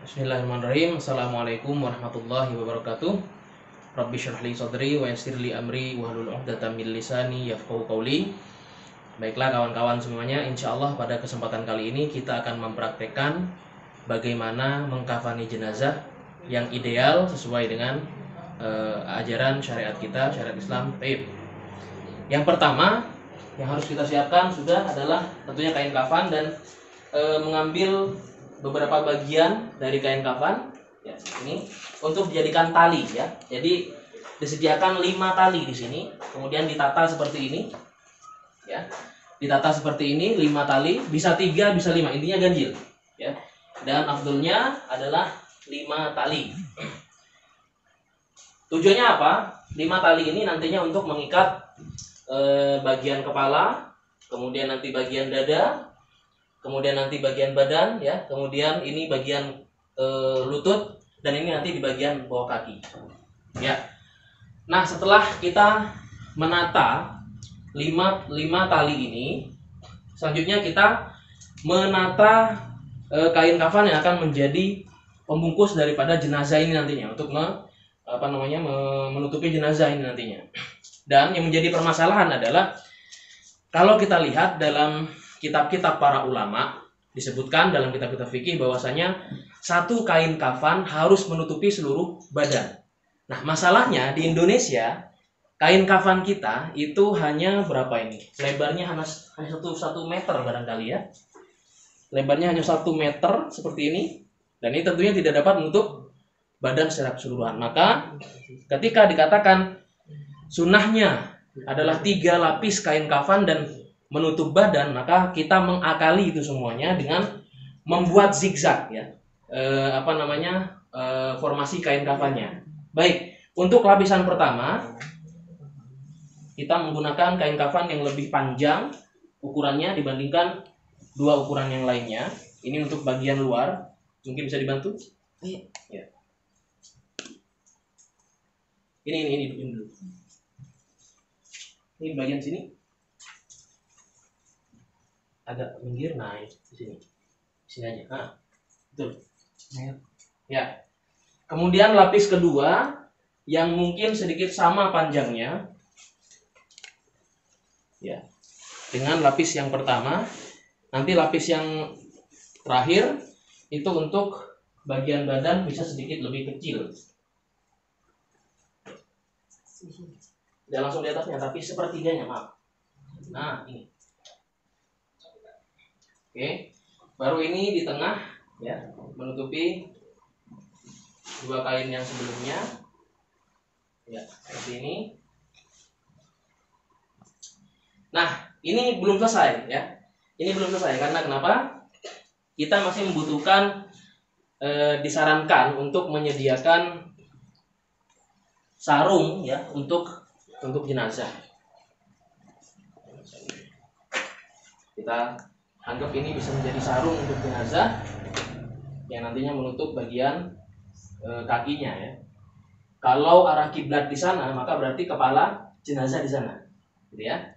Bismillahirrahmanirrahim. Assalamualaikum warahmatullahi wabarakatuh. Rabbi shrah li sadri wa yassir li amri wahlul 'uqdatam min lisani yafqahu qawli. Baiklah kawan-kawan semuanya, insyaallah pada kesempatan kali ini kita akan mempraktekkan bagaimana mengkafani jenazah yang ideal sesuai dengan ajaran syariat kita, syariat Islam. Baik. Yang pertama yang harus kita siapkan sudah adalah tentunya kain kafan dan mengambil beberapa bagian dari kain kafan ya, ini untuk dijadikan tali ya. Jadi disediakan 5 tali di sini, kemudian ditata seperti ini ya. Ditata seperti ini 5 tali, bisa 3, bisa 5, intinya ganjil ya. Dan afdolnya adalah 5 tali. Tujuannya apa? 5 tali ini nantinya untuk mengikat bagian kepala, kemudian nanti bagian dada, kemudian nanti bagian badan ya, kemudian ini bagian lutut, dan ini nanti di bagian bawah kaki ya. Nah, setelah kita menata 5 tali ini, selanjutnya kita menata kain kafan yang akan menjadi pembungkus daripada jenazah ini nantinya, untuk menutupi jenazah ini nantinya. Dan yang menjadi permasalahan adalah kalau kita lihat dalam kitab-kitab para ulama, disebutkan dalam kitab-kitab fikih bahwasanya satu kain kafan harus menutupi seluruh badan. Nah, masalahnya di Indonesia kain kafan kita itu hanya berapa ini? Lebarnya hanya 1 meter barangkali ya. Lebarnya hanya 1 meter seperti ini, dan ini tentunya tidak dapat menutup badan secara keseluruhan. Maka ketika dikatakan sunnahnya adalah 3 lapis kain kafan dan menutup badan, maka kita mengakali itu semuanya dengan membuat zigzag ya, formasi kain kafannya. Baik, untuk lapisan pertama kita menggunakan kain kafan yang lebih panjang ukurannya dibandingkan 2 ukuran yang lainnya. Ini untuk bagian luar, mungkin bisa dibantu? Ya. Ini dulu. Ini bagian sini agak minggir, nah di sini aja. Nah, betul ya. Kemudian lapis kedua yang mungkin sedikit sama panjangnya ya dengan lapis yang pertama. Nanti lapis yang terakhir itu untuk bagian badan bisa sedikit lebih kecil, tidak langsung di atasnya tapi sepertiganya, maaf. Nah, ini oke, baru ini di tengah ya, menutupi 2 kain yang sebelumnya ya, seperti ini. Nah, ini belum selesai ya. Ini belum selesai karena kenapa? Kita masih membutuhkan disarankan untuk menyediakan sarung ya untuk jenazah. Kita anggap ini bisa menjadi sarung untuk jenazah yang nantinya menutup bagian kakinya ya. Kalau arah kiblat di sana, maka berarti kepala jenazah di sana, gitu ya.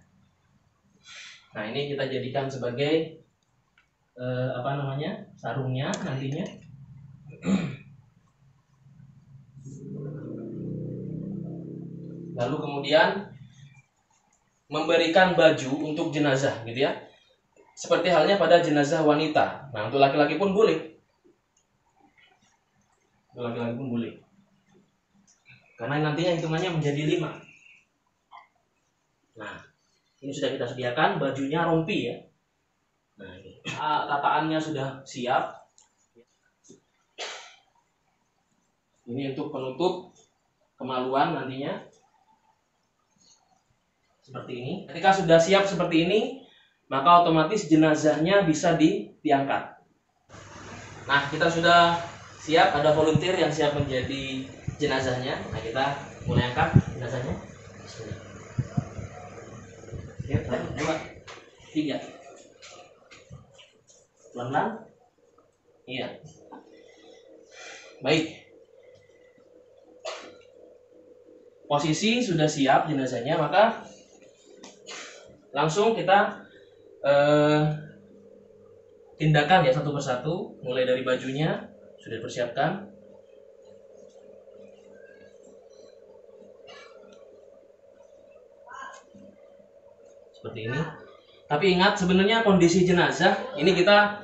Nah, ini kita jadikan sebagai sarungnya nantinya. Lalu kemudian memberikan baju untuk jenazah, gitu ya. Seperti halnya pada jenazah wanita. Nah, untuk laki-laki pun boleh. Karena nantinya hitungannya menjadi 5. Nah, ini sudah kita sediakan bajunya rompi ya. Nah, ini tataannya sudah siap. Ini untuk penutup kemaluan nantinya. Seperti ini. Ketika sudah siap seperti ini, maka otomatis jenazahnya bisa diangkat. Nah, kita sudah siap, ada volunteer yang siap menjadi jenazahnya. Nah, kita mulai angkat jenazahnya. Ya, 1, 2, 3. Pelan-pelan. Iya. Baik. Posisi sudah siap jenazahnya, maka langsung kita tindakan ya satu persatu, mulai dari bajunya Sudah dipersiapkan. Seperti ini. Tapi ingat, sebenarnya kondisi jenazah ini kita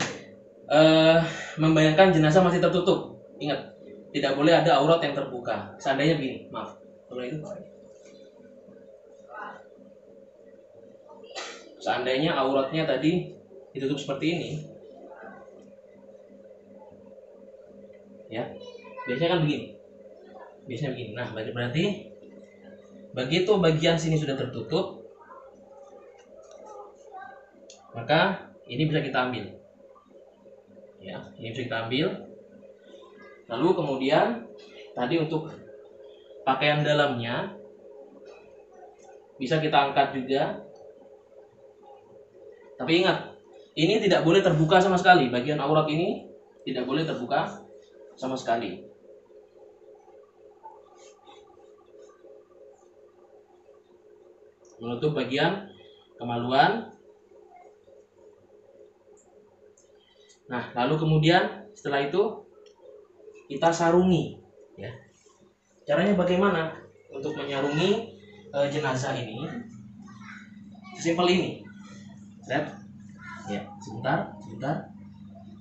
membayangkan jenazah masih tertutup. Ingat, tidak boleh ada aurat yang terbuka. Seandainya begini, maaf. Kalau itu seandainya auratnya tadi ditutup seperti ini, ya, biasanya kan begini. Biasanya begini. Nah, berarti begitu bagian sini sudah tertutup, maka ini bisa kita ambil. Ya, ini bisa kita ambil. Lalu kemudian tadi untuk pakaian dalamnya bisa kita angkat juga. Tapi ingat, ini tidak boleh terbuka sama sekali. Bagian aurat ini tidak boleh terbuka sama sekali. Menutup bagian kemaluan. Nah, lalu kemudian setelah itu kita sarungi, ya. Caranya bagaimana untuk menyarungi jenazah ini? Simpel ini. Lihat. Ya, sebentar.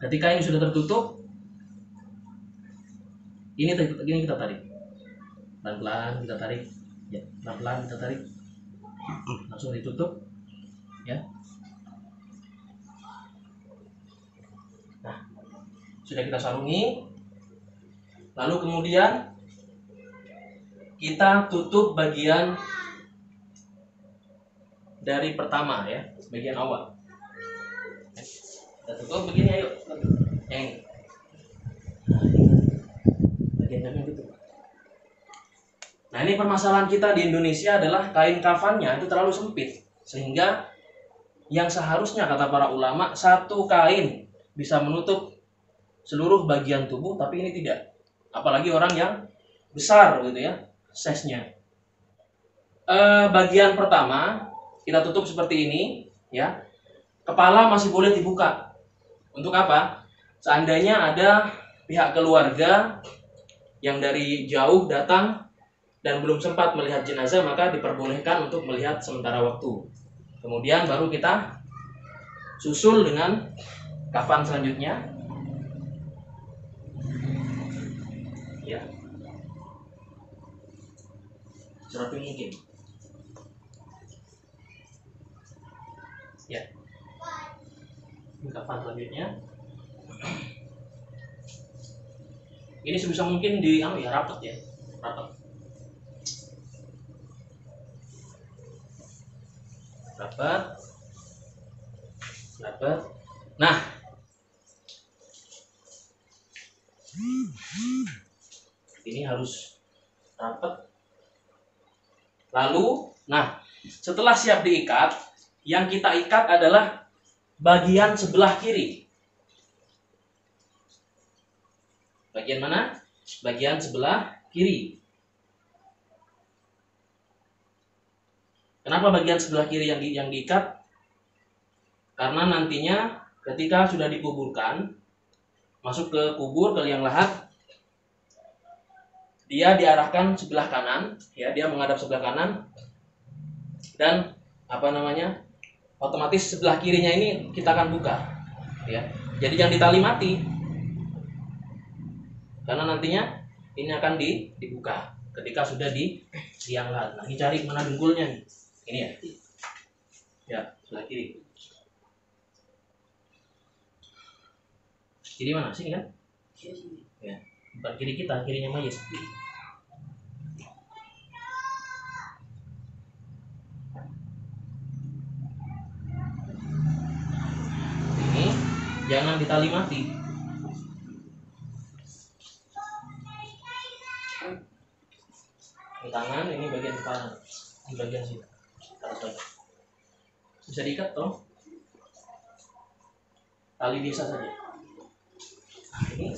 Ketika ini sudah tertutup, ini kita tarik. Pelan-pelan kita tarik. Ya, pelan-pelan kita tarik. Langsung ditutup. Ya. Nah, sudah kita sarungi. Lalu kemudian kita tutup bagian dari pertama, ya, bagian awal. Kita tutup begini, ayo. Yang ini. Bagian yang tutup. Nah, ini permasalahan kita di Indonesia adalah kain kafannya itu terlalu sempit, sehingga yang seharusnya kata para ulama satu kain bisa menutup seluruh bagian tubuh, tapi ini tidak. Apalagi orang yang besar gitu ya, size-nya. Bagian pertama kita tutup seperti ini, ya. Kepala masih boleh dibuka. Untuk apa? Seandainya ada pihak keluarga yang dari jauh datang dan belum sempat melihat jenazah, maka diperbolehkan untuk melihat sementara waktu. Kemudian baru kita susul dengan kafan selanjutnya. Ya. Serapi mungkin. Ya. Kafan selanjutnya. Ini sebisa mungkin di rapat ya. Rapat. Nah, ini harus rapat. Lalu, nah, setelah siap diikat, yang kita ikat adalah bagian sebelah kiri. Bagian mana? Bagian sebelah kiri. Kenapa bagian sebelah kiri yang diikat? Karena nantinya ketika sudah dikuburkan, masuk ke kubur, ke liang lahat, dia diarahkan sebelah kanan, ya, dia menghadap sebelah kanan, dan otomatis sebelah kirinya ini kita akan buka, ya. Jadi jangan ditali mati, karena nantinya ini akan dibuka ketika sudah di liang lahat. Nah, ini cari mana dengkulnya nih. Ini ya. Ya, sebelah kiri. Kiri mana? Sini kan? Ya, bukan kiri kita, kirinya mayit. Ini jangan ditali mati. Ini tangan, ini bagian kepala, ini bagian sini. Bisa diikat toh? Tali biasa saja. Nah, ini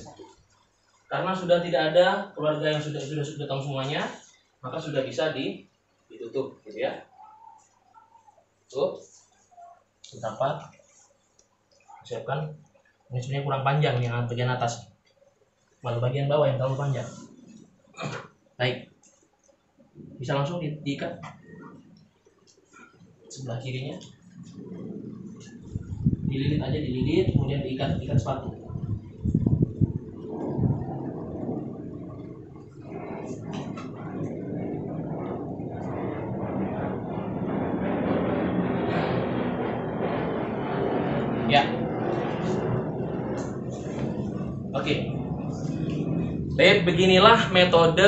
karena sudah tidak ada keluarga yang sudah tahu semuanya, maka sudah bisa ditutup, gitu ya. Tutup. Siapkan. Ini sebenarnya kurang panjang nih bagian atas. Malah bagian bawah yang terlalu panjang. Baik, bisa langsung diikat sebelah kirinya, dililit aja, dililit, kemudian diikat sepatu. Ya, oke. Baik, beginilah metode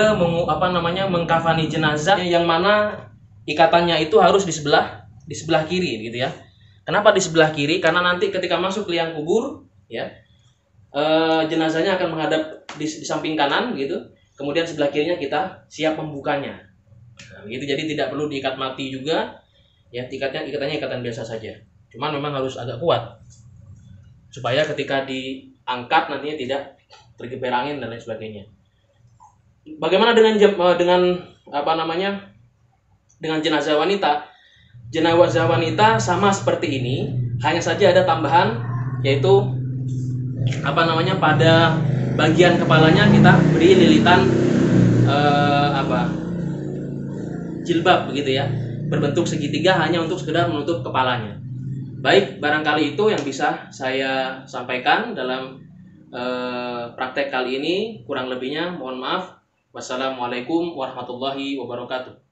mengkafani jenazah, yang mana ikatannya itu harus di sebelah kiri gitu ya. Kenapa di sebelah kiri? Karena nanti ketika masuk liang kubur ya, jenazahnya akan menghadap di samping kanan gitu. Kemudian sebelah kirinya kita siap membukanya. Nah, gitu. Jadi tidak perlu diikat mati juga ya, ikatannya ikatan biasa saja. Cuman memang harus agak kuat supaya ketika diangkat nantinya tidak tergeber angin dan lain sebagainya. Bagaimana dengan dengan jenazah wanita? Jenazah wanita sama seperti ini, hanya saja ada tambahan, yaitu pada bagian kepalanya kita beri lilitan jilbab begitu ya, berbentuk segitiga, hanya untuk sekedar menutup kepalanya. Baik, barangkali itu yang bisa saya sampaikan dalam praktek kali ini. Kurang lebihnya mohon maaf. Wassalamualaikum warahmatullahi wabarakatuh.